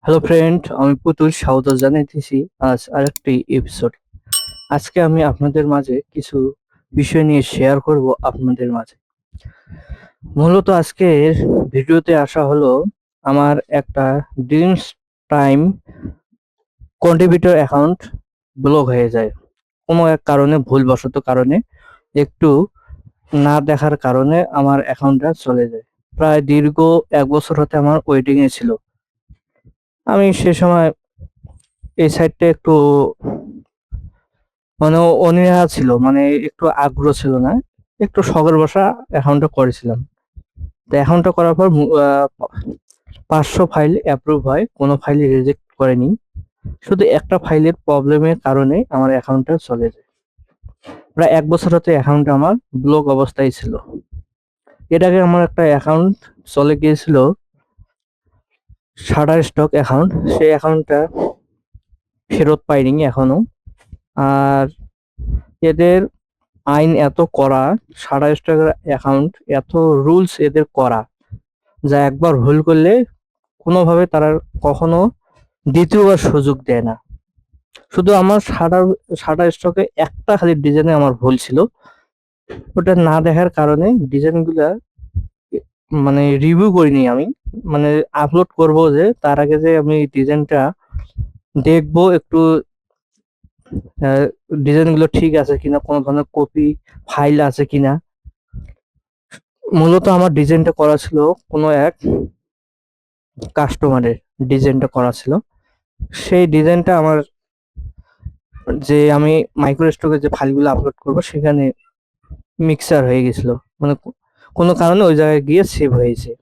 Hello friend, আমি পুতুল স্বাগত জানাইতেছি আজ আরেকটি এপিসোড। আজকে আমি আপনাদের মাঝে কিছু বিষয় নিয়ে শেয়ার করব আপনাদের মাঝে। মূলত আজকের ভিডিওতে আসা হলো আমার একটা dreams time contributor account block হয়ে যায় কোনো এক কারণে, ভুলবশত কারণে, একটু না দেখার কারণে আমার অ্যাকাউন্টটা চলে যায়। প্রায় দীর্ঘ 1 বছর হতে আমার ওয়েটিং এ ছিল। আমি সে সময় এই সাইটটা একটু মানে অনীহা ছিল, মানে একটু আগ্রহ ছিল না, একটু শখের বশা অ্যাকাউন্টটা করেছিলাম। তো অ্যাকাউন্টটা করার পর 500 ফাইল অ্যাপ্রুভ হয়, কোনো ফাইল রিজেক্ট করেনি। শুধু একটা ফাইলের প্রবলেমের কারণে আমার অ্যাকাউন্টটা চলে যায়। প্রায় 1 বছর হতে অ্যাকাউন্টটা আমার ব্লক অবস্থায় ছিল। এর আগে আমার একটা অ্যাকাউন্ট চলে গিয়েছিল, শাটার স্টক অ্যাকাউন্ট। সেই অ্যাকাউন্টটা ফেরত পাইনি এখনো। আর এদের আইন এত কড়া, সারা স্টকের অ্যাকাউন্ট এত রুলস এদের করা, যা একবার ভুল করলে কোনোভাবে তারা কখনো দ্বিতীয়বার সুযোগ দেয় না। শুধু আমার সারা সারা স্টকে একটা খালি ডিজাইনে আমার ভুল ছিল, ওটা না দেখার কারণে ডিজাইনগুলা মানে রিভিউ করিনি আমি। মানে আপলোড করব যে তার আগে যে আমি ডিজাইনটা দেখবো একটু, ডিজাইনগুলো ঠিক আছে কিনা, কোনো ধরনের কপি ফাইল আছে কিনা। মূলত আমার ডিজাইনটা করা ছিল কোনো এক কাস্টমারের, ডিজাইনটা করা ছিল। সেই ডিজাইনটা আমার, যে আমি মাইক্রো স্টকে যে ফাইলগুলো আপলোড করব সেখানে মিক্সার হয়ে গেছিল, মানে কোনো কারণে ওই জায়গায় গিয়ে সেভ হয়েছে।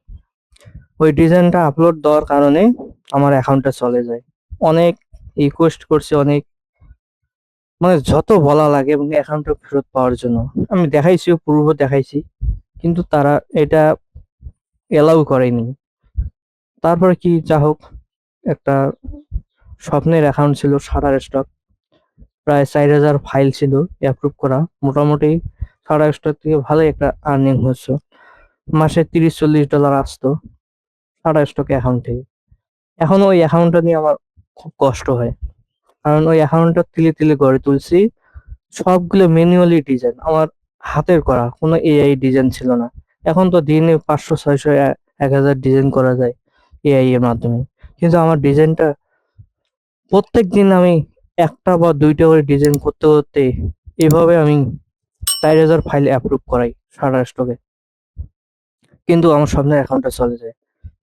ওই ডিজাইনটা আপলোড দেওয়ার কারণে আমার অ্যাকাউন্টটা চলে যায়। অনেক রিকোয়েস্ট করছি, অনেক, মানে যত বলা লাগে এবং অ্যাকাউন্টটা ফেরত পাওয়ার জন্য আমি দেখাইছি, পূর্ব দেখাইছি, কিন্তু তারা এটা এলাউ করেনি। তারপরে কি যা হোক, একটা স্বপ্নের অ্যাকাউন্ট ছিল শাটার স্টক, প্রায় 4,000 ফাইল ছিল অ্যাপ্রুভ করা। মোটামুটি শাটার স্টক থেকে ভালোই একটা আর্নিং হচ্ছে, মাসে $30-40 আসতো শাটার স্টক অ্যাকাউন্ট থেকে। এখন ওই অ্যাকাউন্টটা নিয়ে আমার খুব কষ্ট হয়, কারণ ওই অ্যাকাউন্টটা তিলে তিলে গড়ে তুলছি। সবগুলো ম্যানুয়ালি ডিজাইন, আমার হাতের করা, কোনো এআই ডিজাইন ছিল না। এখন তো দিনে 500, 600, 1,000 ডিজাইন করা যায় এআই এর মাধ্যমে। কিন্তু আমার ডিজাইনটা প্রত্যেক দিন আমি একটা বা দুইটা করে ডিজাইন করতে করতে এভাবে আমি 4,000 ফাইল অ্যাপ্রুভ করাই শাটার স্টকে, কিন্তু আমার স্বপ্নের অ্যাকাউন্টটা চলে যায়।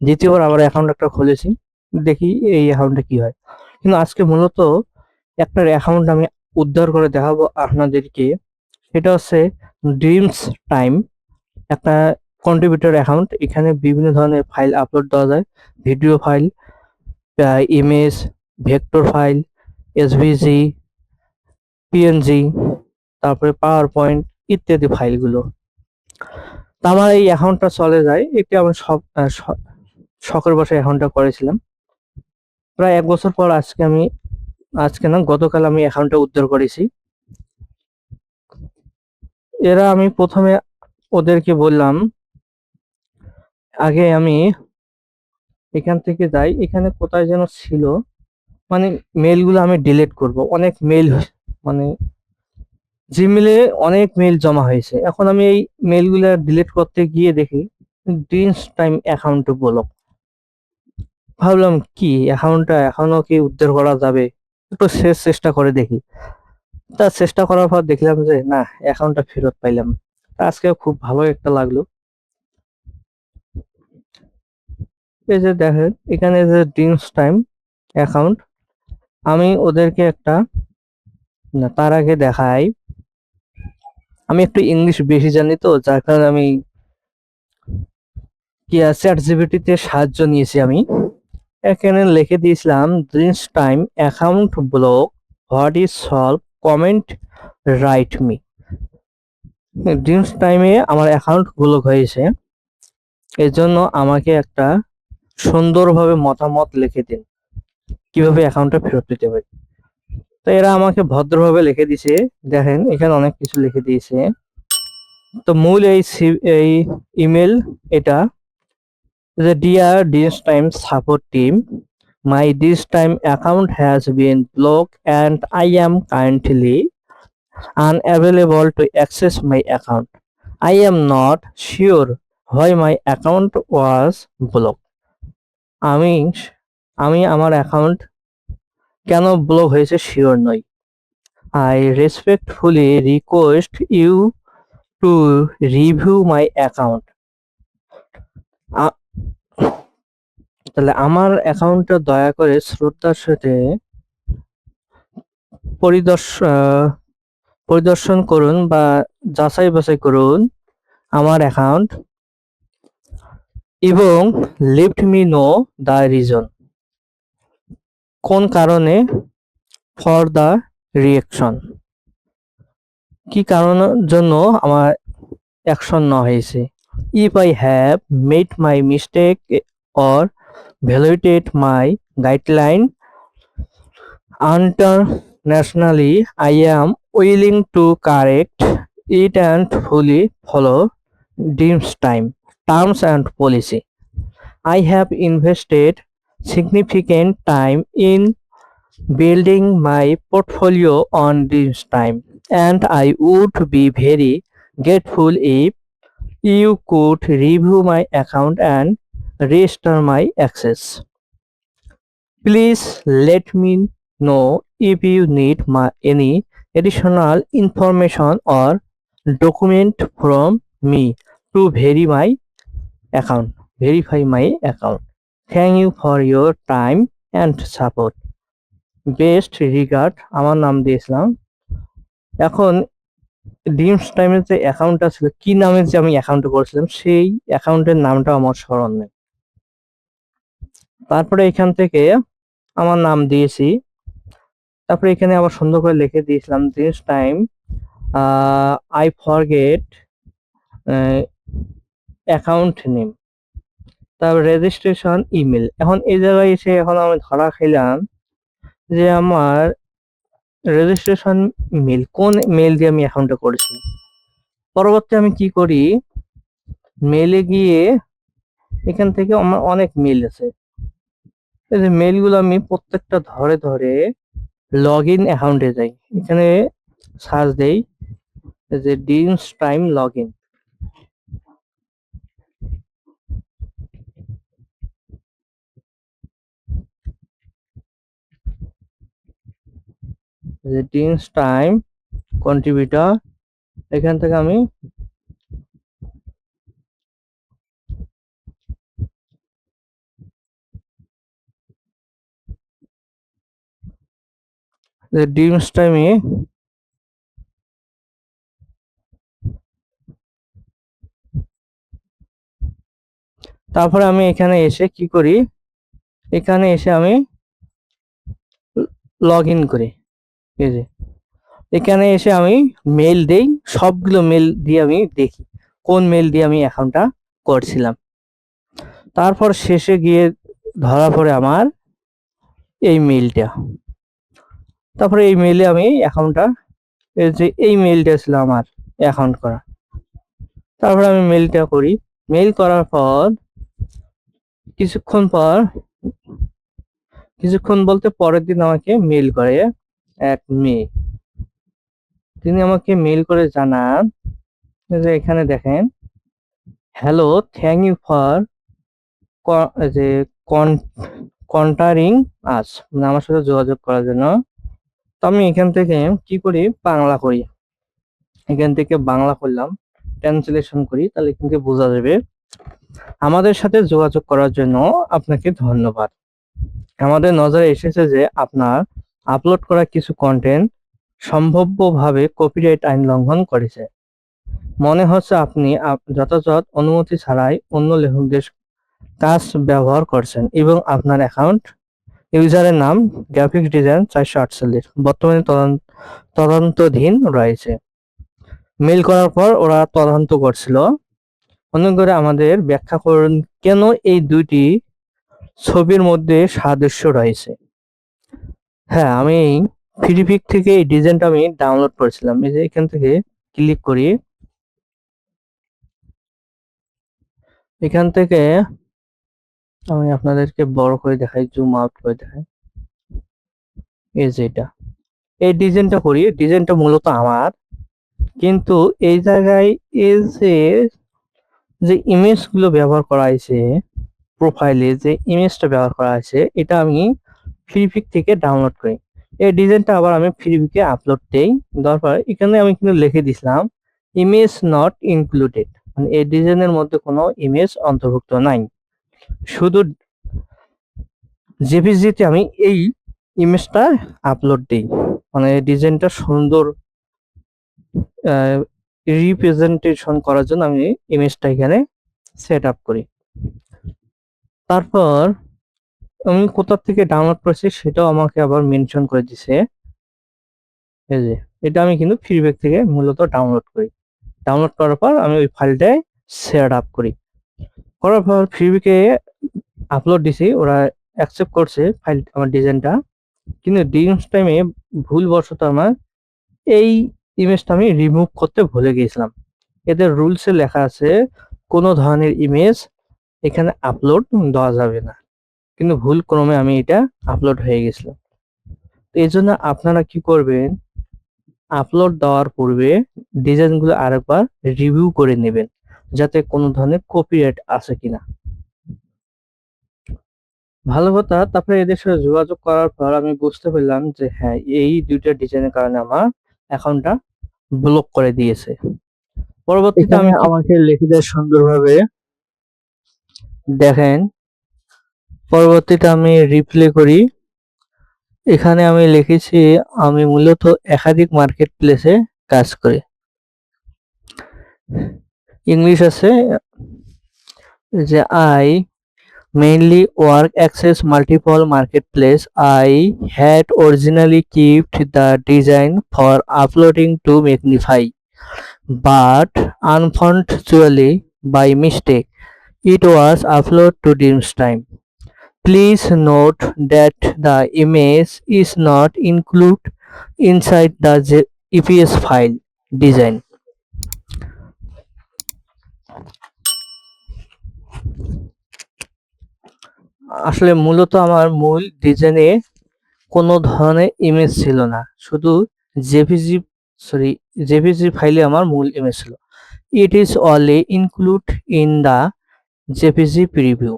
দ্বিতীয়বার আবার অ্যাকাউন্ট একটা খুলেছি, দেখি এই অ্যাকাউন্টে কি হয়। কিন্তু আজকে মূলত একটা অ্যাকাউন্ট আমি উদ্ধার করে দেখাবো আপনাদেরকে। সেটা হচ্ছে ড্রিমস টাইম, একটা কন্ট্রিবিউটর অ্যাকাউন্ট। এখানে বিভিন্ন ধরনের ফাইল আপলোড দেওয়া যায়, video file, image, vector file, SVG, PNG, তারপরে পাওয়ার পয়েন্ট ইত্যাদি ফাইলগুলো। তা আমার এই অ্যাকাউন্টটা চলে যায়, এটি আমি শখের বসে অ্যাকাউন্টটা করেছিলাম। প্রায় 1 বছর পর আজকে না, গতকাল আমি অ্যাকাউন্টটা উদ্ধার করেছি। আমি প্রথমে ওদেরকে বললাম, আগে আমি এখান থেকে যাই, এখানে কোথায় যেন ছিল, মানে মেলগুলো আমি ডিলিট করব, অনেক মেল, মানে জিমেলে অনেক মেল জমা হয়েছে। এখন আমি এই মেলগুলো ডিলিট করতে গিয়ে দেখি ড্রিমস টাইম অ্যাকাউন্ট ব্লক। ভাবলাম কি, অ্যাকাউন্টটা এখনো কি উদ্ধার করা যাবে, একটু শেষ চেষ্টা করে দেখি। তা চেষ্টা করার পর দেখলাম যে না, অ্যাকাউন্টটা ফেরত পাইলাম। তা আজকে খুব ভালো একটা লাগলো। এই যে দেখেন এখানে যে ড্রিমস টাইম অ্যাকাউন্ট, আমি ওদেরকে একটা, না তার আগে দেখাই, আমি একটু ইংলিশ বেশি জানি তো, যার কারণে আমি কি চ্যাট জিপিটিতে সাহায্য নিয়েছি। আমি এখানে লিখে দিয়েছিলাম, dreams time account block, what is solve, comment, write me. Dreams টাইমে আমার অ্যাকাউন্ট ব্লক হয়েছে, এর জন্য আমাকে একটা সুন্দরভাবে মতামত লিখে দিন, কিভাবে অ্যাকাউন্টটা ফেরত পেতে পারি। তো এরা আমাকে ভদ্রভাবে লিখে দিছে, দেখেন এখানে অনেক কিছু লিখে দিয়েছে। তো মূল এই ইমেল এটা, যে dear dreams time support team, My this time account has been blocked and I am currently unavailable to access my account. I am not sure why my account was blocked. আমি আমি আমার account কেন block হয়েছে sure নই। I respectfully request you to review my account. তাহলে আমার অ্যাকাউন্টটা দয়া করে শ্রদ্ধার সাথে পরিদর্শন করুন বা যাচাই বাছাই করুন আমার অ্যাকাউন্ট এবং let me know the reason, কোন কারণে, ফর দ্য রিঅ্যাকশন, কি কারণের জন্য আমার অ্যাকশন নেওয়া হয়েছে। If I have made my mistake or violated my guideline internationally, I am willing to correct it and fully follow DIMS terms and policy. I have invested significant time in building my portfolio on DIMS and I would be very grateful if you could review my account and restore my access. Please let me know if you need any additional information or document from me to verify my account. Thank you for your time and support. Best regard, আমার নাম দিয়েছিলাম। এখন ডিমস টাইমের যে অ্যাকাউন্টটা ছিল, কি নামে যে আমি অ্যাকাউন্টটা করেছিলাম সেই অ্যাকাউন্টের নামটা আমার স্মরণ নেই। তারপরে এখান থেকে আমার নাম দিয়েছি, তারপরে এখানে আবার সুন্দর করে লিখে দিয়েছিলাম this time I forget account name, তারপর রেজিস্ট্রেশন ইমেল। এখন এই জায়গায় এসে এখন আমি ধরা খেলাম যে আমার রেজিস্ট্রেশন মেল কোন মেল দিয়ে আমি অ্যাকাউন্টটা করেছি। পরবর্তী আমি কি করি, মেলে গিয়ে এখান থেকে আমার অনেক মেল আছে, এই যে মেলগুলো আমি প্রত্যেকটা ধরে ধরে লগ ইন অ্যাকাউন্টে যাই, এখানে সার্চ দেই যে ডিমস টাইম লগ ইন। যে ডিমস টাইম কন্ট্রিবিউটর, এখান থেকে আমি ডিমস টাইমে তারপরে আমি এখানে এসে কি করি, এখানে এসে আমি লগ ইন করি। এই যে এখানে এসে আমি মেল দেই, সবগুলো মেল দিয়ে আমি দেখি কোন মেল দিয়ে আমি অ্যাকাউন্টটা করছিলাম। তারপর শেষে গিয়ে ধরা পড়ে আমার এই মেলটা, তারপরে এই মেলে আমি অ্যাকাউন্টটা, এই যে এই মেলটা ছিল আমার অ্যাকাউন্ট করা, তারপরে আমি মেলটা করি। মেল করার পর কিছুক্ষণ বলতে পরের দিন আমাকে মেল করে এক মেয়ে, তিনি আমাকে মেল করে জানান যে এখানে দেখেন, হ্যালো, থ্যাংক ইউ ফর যে কন্টারিং আস, মানে আমার সাথে যোগাযোগ করার জন্য। তো আমি এখান থেকে কি করি, বাংলা করি, এখান থেকে বাংলা করলাম, ট্রান্সলেশন করি, তাহলে এখান থেকে বোঝা যাবে আমাদের সাথে যোগাযোগ করার জন্য আপনাকে ধন্যবাদ। আমাদের নজরে এসেছে যে আপনার আপলোড করা কিছু কন্টেন্ট সম্ভাব্যভাবে কপিরাইট আইন লঙ্ঘন করেছে। মনে হচ্ছে আপনি যথাযথ অনুমতি ছাড়াই অন্য লেখকদের কাজ ব্যবহার করছেন এবং আপনার অ্যাকাউন্ট ইউজারের নাম গ্রাফিক্স ডিজাইন 448 বর্তমানে তদন্তাধীন রয়েছে। মেল করার পর ওরা তদন্ত করছিল। অনুগ্রহ করে আমাদের ব্যাখ্যা করুন কেন এই দুইটি ছবির মধ্যে সাদৃশ্য রয়েছে। হ্যাঁ, আমি ফ্রিপিক থেকে এই ডিজাইনটা আমি ডাউনলোড করেছিলাম। এই যে এখান থেকে ক্লিক করি, এখান থেকে আমি আপনাদেরকে বড় করে দেখাই, জুম আউট করে দেখাই। এই যে এটা, এই ডিজাইনটা করি, ডিজাইনটা মূলত আমার, কিন্তু এই জায়গায় এই যে যে ইমেজ গুলো ব্যবহার করা হয়েছে, প্রোফাইলে যে ইমেজটা ব্যবহার করা আছে, এটা আমি ফ্রিপিক থেকে ডাউনলোড করি। এই ডিজাইনটা আবার আমি ফ্রিপিকে আপলোড দেই। দেওয়ার পর এখানে আমি কিন্তু লিখে দিছিলাম ইমেজ নট ইনক্লুডেড, মানে এই ডিজাইনের মধ্যে কোনো ইমেজ অন্তর্ভুক্ত নাই, শুধু জেপিজিতে আমি এই ইমেজটা আপলোড দিই। মানে ডিজাইনটা সুন্দর রিপ্রেজেন্টেশন করার জন্য আমি ইমেজটা এখানে সেট আপ করি। তারপর আমি কোথা থেকে ডাউনলোড করেছি সেটাও আমাকে আবার মেনশন করে দিছে। এই যে এটা আমি কিন্তু ফিডব্যাক থেকে মূলত ডাউনলোড করি। ডাউনলোড করার পর আমি ওই ফাইলটায় সেট আপ করি। করার পর ফিডব্যাকে আপলোড দিছি, ওরা অ্যাকসেপ্ট করছে ফাইল আমার ডিজাইনটা। কিন্তু ডিজাইন টাইমে ভুলবশত আমার এই ইমেজটা আমি রিমুভ করতে ভুলে গিয়েছিলাম। এদের রুলসে লেখা আছে কোনো ধরনের ইমেজ এখানে আপলোড দেওয়া যাবে না, কিন্তু ভুল ক্রমে আমি এটা আপলোড হয়ে গেছিল। এই জন্য আপনারা কি করবেন, আপলোড দেওয়ার পূর্বে ডিজাইনগুলো আরেকবার রিভিউ করে নেবেন, যাতে কোনো ধরনের কপিরাইট আছে কিনা। ভালো কথা। তারপরে এদের সাথে যোগাযোগ করার পর আমি বুঝতে পারলাম যে হ্যাঁ, এই দুইটা ডিজাইনের কারণে আমার অ্যাকাউন্টটা ব্লক করে দিয়েছে। পরবর্তীতে আমি আমাকে লিখে দেয় সুন্দরভাবে, দেখেন পরবর্তীতে আমি রিপ্লে করি। এখানে আমি লিখেছি আমি মূলত একাধিক মার্কেট প্লেসে কাজ করি। ইংলিশ আছে যে I mainly work access multiple marketplace. I had originally kept the design for uploading to Magnify, but unfortunately by mistake it was uploaded to Dreamstime. Please note that the image is not included inside the EPS file design. আসলে মূলত আমার মূল ডিজাইনে কোনো ধরনের image ছিল না, শুধু জেপিজি জেপিজি ফাইলে আমার মূল ইমেজ ছিল। It is only include in the JPEG preview,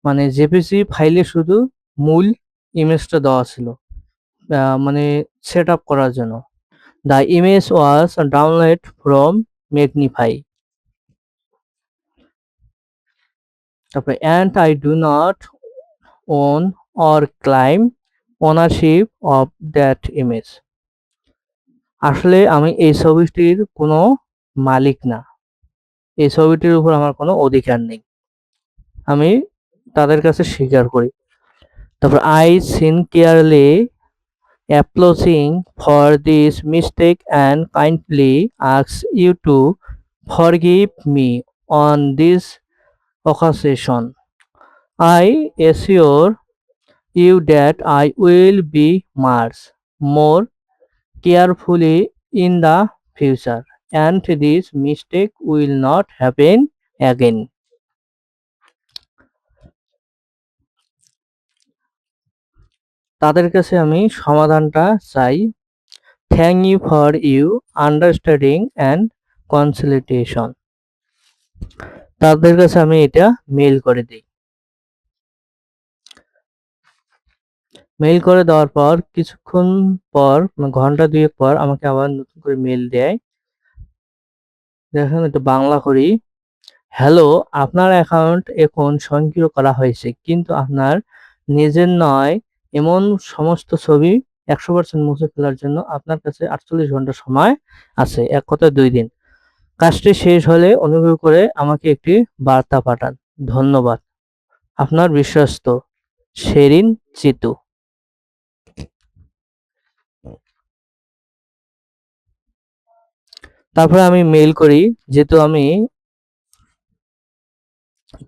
মানে জেপিজি ফাইলে শুধু মূল ইমেজটা দেওয়া ছিল, মানে সেট আপ করার জন্য। The image was download from magnify. তারপরে and I do not own or claim ownership of that image. আসলে আমি এই ছবিটির কোনো মালিক না, এই ছবিটির উপর আমার কোনো অধিকার নেই, আমি তাদের কাছে স্বীকার করি। তারপর I sincerely apologising for this mistake and kindly ask you to forgive me on this occasion. I assure you that I will be much more carefully in the future, and this mistake will not happen again. তাদের কাছে আমি সমাধানটা চাই। Thank you for you understanding and consultation. তাদের কাছে আমি এটা mail করে দিই। মেইল করে দেওয়ার পর কিছুক্ষণ পর, ঘন্টা দুয়েক পর আমাকে আবার নতুন করে মেইল দেয়। দেখেন একটু বাংলা করি। হ্যালো, আপনার অ্যাকাউন্ট এখন সক্রিয় করা হয়েছে, কিন্তু আপনার নিজের নয় এমন সমস্ত ছবি 100% মুছে ফেলার জন্য আপনার কাছে 48 ঘন্টা সময় আছে, এক কথায় 2 দিন। কাজটি শেষ হলে অনুগ্রহ করে আমাকে একটি বার্তা পাঠান। ধন্যবাদ, আপনার বিশ্বস্ত শেরিন চিতু। তারপরে আমি মেইল করি, যেহেতু আমি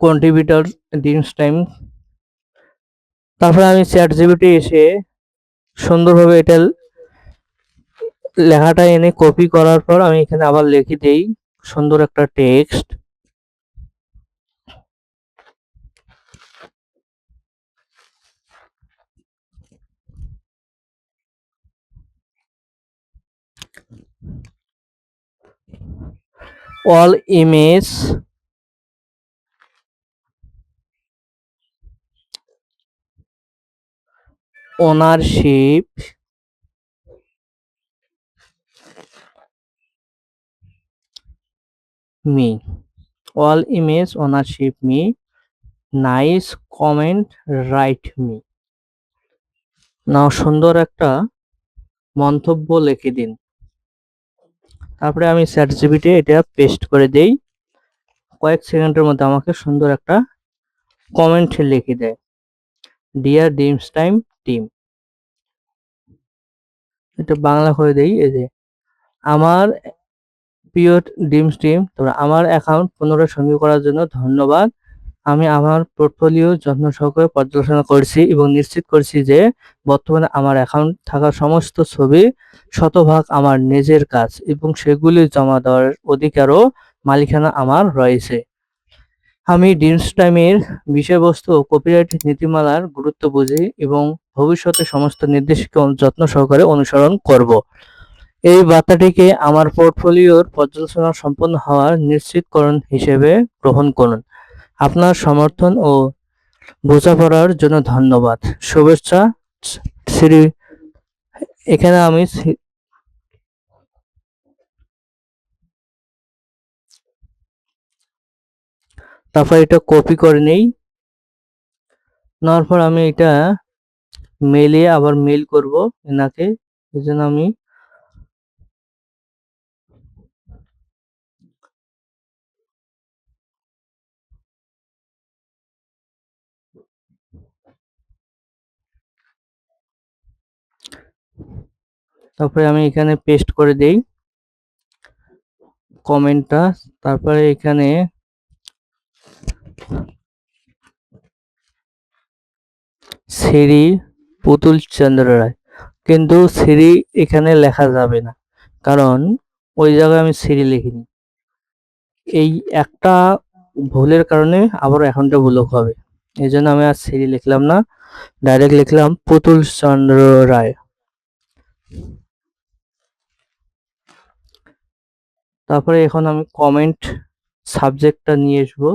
কন্ট্রিবিউটর ডিমস টাইম। তারপরে আমি চ্যাট জিপিটি এসে সুন্দরভাবে এটা লেখাটা এনে কপি করার পর আমি এখানে আবার লিখে দেই সুন্দর একটা text. all image ownership me, all image ownership me, nice comment write me। নাও সুন্দর একটা মন্তব্য লিখে দিন। তারপরে আমি চ্যাট জিপিটি এটা পেস্ট করে দেই, কয়েক সেকেন্ডের মধ্যে আমাকে সুন্দর একটা কমেন্ট লিখে দেয়, ডিয়ার ড্রিমস টাইম টিম। এটা বাংলা করে দেই, এই যে আমার প্রিয় ড্রিমস টিম, তোমরা আমার অ্যাকাউন্ট পুনরায় সঙ্গী করার জন্য ধন্যবাদ। আমি আমার পোর্টফোলিও যত্ন সহকারে পর্যালোচনা করেছি এবং নিশ্চিত করেছি যে বর্তমানে আমার অ্যাকাউন্ট থাকা সমস্ত ছবি শতভাগ আমার নিজের কাজ এবং সেগুলি জমা দেওয়ার অধিকারও মালিকানা আমার রয়েছে। আমি ড্রিমস টাইমের বিষয়বস্তু ও কপিরাইট নীতিমালার গুরুত্ব বুঝি এবং ভবিষ্যতে সমস্ত নির্দেশিকা যত্ন সহকারে অনুসরণ করব। এই বার্তাটিকে আমার পোর্টফোলিওর পর্যালোচনা সম্পন্ন হওয়ার নিশ্চিতকরণ হিসেবে গ্রহণ করুন। আপনার সমর্থন ও বোঝাপড়ার জন্য ধন্যবাদ। শুভেচ্ছা শ্রী। এখানে আমি তারপর এটা কপি করে নেই, নেওয়ার পর আমি এটা মেলে আবার মেল করব এনাকে, এই জন্য আমি তারপরে আমি এখানে পেস্ট করে দেই কমেন্টটা। তারপরে এখানে শ্রী পুতুল চন্দ্র রায়, কিন্তু শ্রী এখানে লেখা যাবে না, কারণ ওই জায়গায় আমি শ্রী লিখিনি। এই একটা ভুলের কারণে আবার অ্যাকাউন্টটা ব্লক হবে, এই জন্য আমি আর শ্রী লিখলাম না, ডাইরেক্ট লিখলাম পুতুল চন্দ্র রায়। তারপরে এখন আমি কমেন্ট সাবজেক্টটা নিয়ে আসবো।